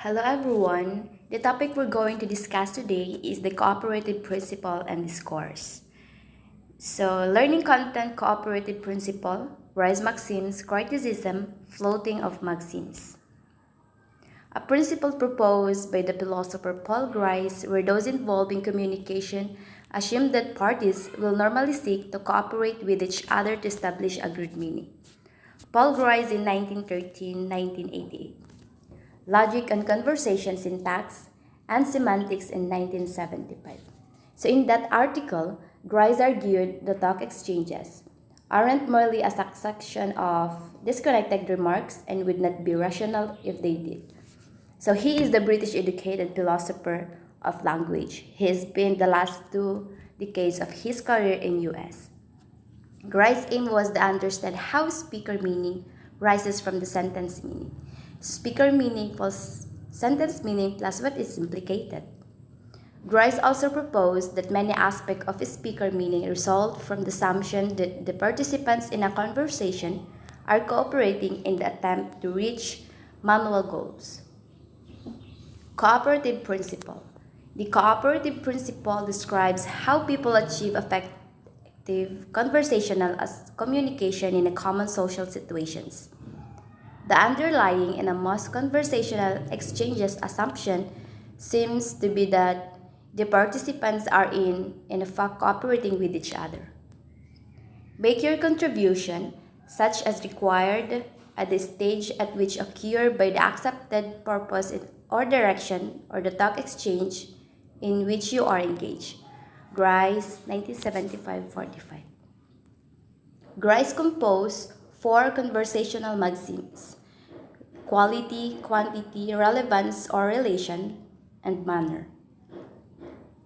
Hello everyone. The topic we're going to discuss today is the cooperative principle and discourse. So, learning content cooperative principle, rise maxims, criticism, floating of maxims. A principle proposed by the philosopher Paul Grice where those involved in communication assume that parties will normally seek to cooperate with each other to establish agreed meaning. Paul Grice in 1913-1988. Logic and Conversation Syntax and Semantics in 1975. So in that article, Grice argued the talk exchanges aren't merely a succession of disconnected remarks and would not be rational if they did. So he is the British educated philosopher of language. He has spent the last 2 decades of his career in US. Grice's aim was to understand how speaker meaning rises from the sentence meaning. Speaker meaning plus sentence meaning plus what is implicated. Grice also proposed that many aspects of speaker meaning result from the assumption that the participants in a conversation are cooperating in the attempt to reach manual goals. Cooperative principle. The cooperative principle describes how people achieve effective conversational communication in a common social situations. The underlying in a most conversational exchanges assumption seems to be that the participants are in fact cooperating with each other. Make your contribution, such as required at the stage at which occur by the accepted purpose or direction or the talk exchange in which you are engaged. Grice, 1975-45. Grice composed 4 conversational maxims: quality, quantity, relevance or relation, and manner.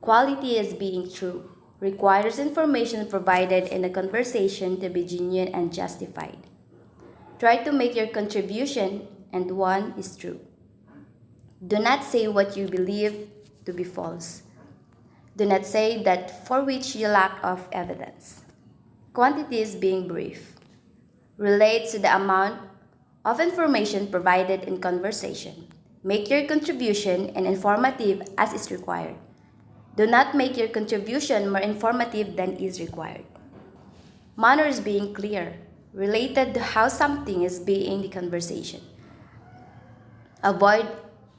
Quality is being true, requires information provided in a conversation to be genuine and justified. Try to make your contribution, and one is true. Do not say what you believe to be false. Do not say that for which you lack of evidence. Quantity is being brief. Relates to the amount of information provided in conversation. Make your contribution and informative as is required. Do not make your contribution more informative than is required. Manner is being clear, related to how something is being the conversation. Avoid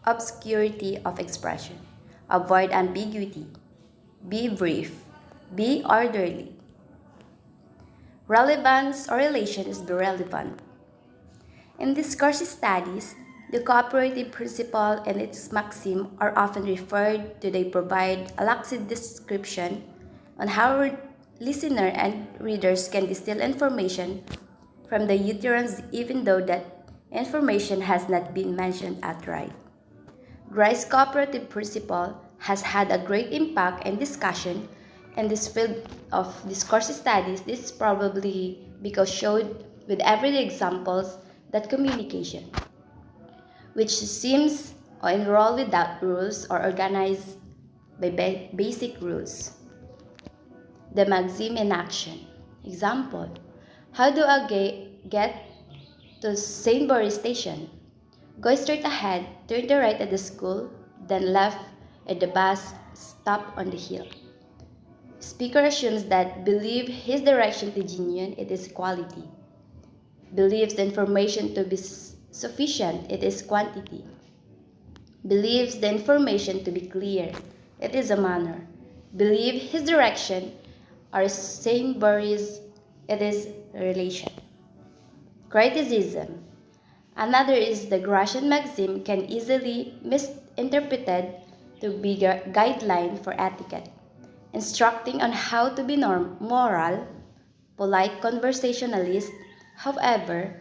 obscurity of expression. Avoid ambiguity. Be brief. Be orderly. Relevance or relation is be relevant. In discourse studies, the cooperative principle and its maxim are often referred to. They provide a lucid description on how listener and readers can distill information from the utterance even though that information has not been mentioned outright. Grice's cooperative principle has had a great impact and discussion in this field of discourse studies. This is probably because showed with everyday examples that communication, which seems or enroll without rules or organized by basic rules. The maxim in action. Example: how do I get to Sainsbury Station? Go straight ahead, turn to right at the school, then left at the bus stop on the hill. Speaker assumes that believe his direction to genuine, it is quality. Believes the information to be sufficient, it is quantity. Believes the information to be clear, it is a manner. Believe his direction or Sainsbury's, it is relation. Criticism. Another is the Gratian maxim can easily misinterpreted to be a guideline for etiquette, instructing on how to be moral, polite conversationalist. However,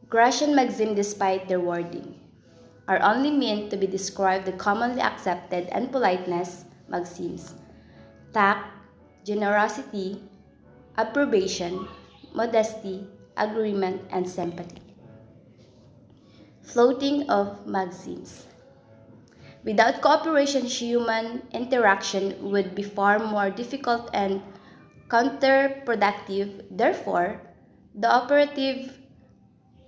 Gratian maxim, despite their wording, are only meant to be described the commonly accepted and politeness maxims: tact, generosity, approbation, modesty, agreement, and sympathy. Floating of maxims. Without cooperation, human interaction would be far more difficult and counterproductive. Therefore, the operative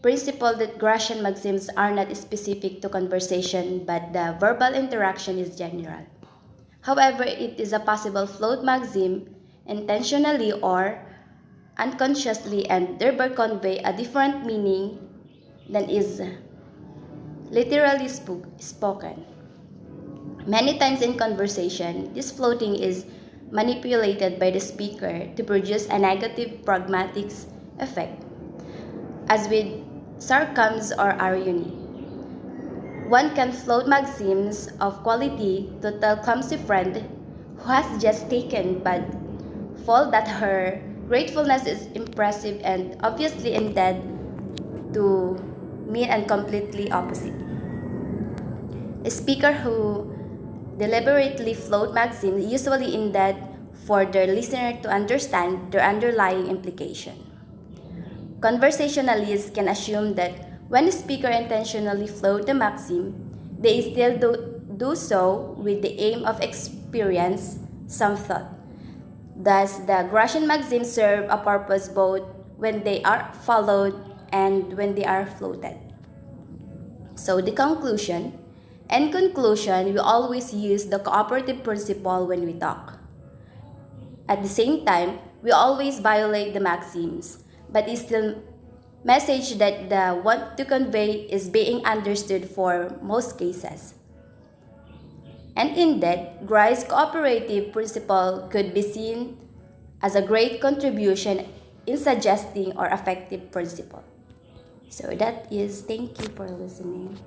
principle that Gratian maxims are not specific to conversation, but the verbal interaction is general. However, it is a possible flawed maxim intentionally or unconsciously and thereby convey a different meaning than is literally spoken. Many times in conversation, this floating is manipulated by the speaker to produce a negative pragmatic effect, as with sarcasm or irony. One can float maxims of quality to tell clumsy friend who has just taken but fall that her gratefulness is impressive and obviously intended to mean and completely opposite. A speaker who deliberately float maxims usually intend for their listener to understand their underlying implication. Conversationalists can assume that when a speaker intentionally float the maxim, they still do so with the aim of experience some thought. Thus, the Gratian maxims serve a purpose both when they are followed and when they are floated. So the conclusion. In conclusion, we always use the cooperative principle when we talk. At the same time, we always violate the maxims, but it's still message that the want to convey is being understood for most cases. And in that, Grice's cooperative principle could be seen as a great contribution in suggesting or effective principle. So that is, thank you for listening.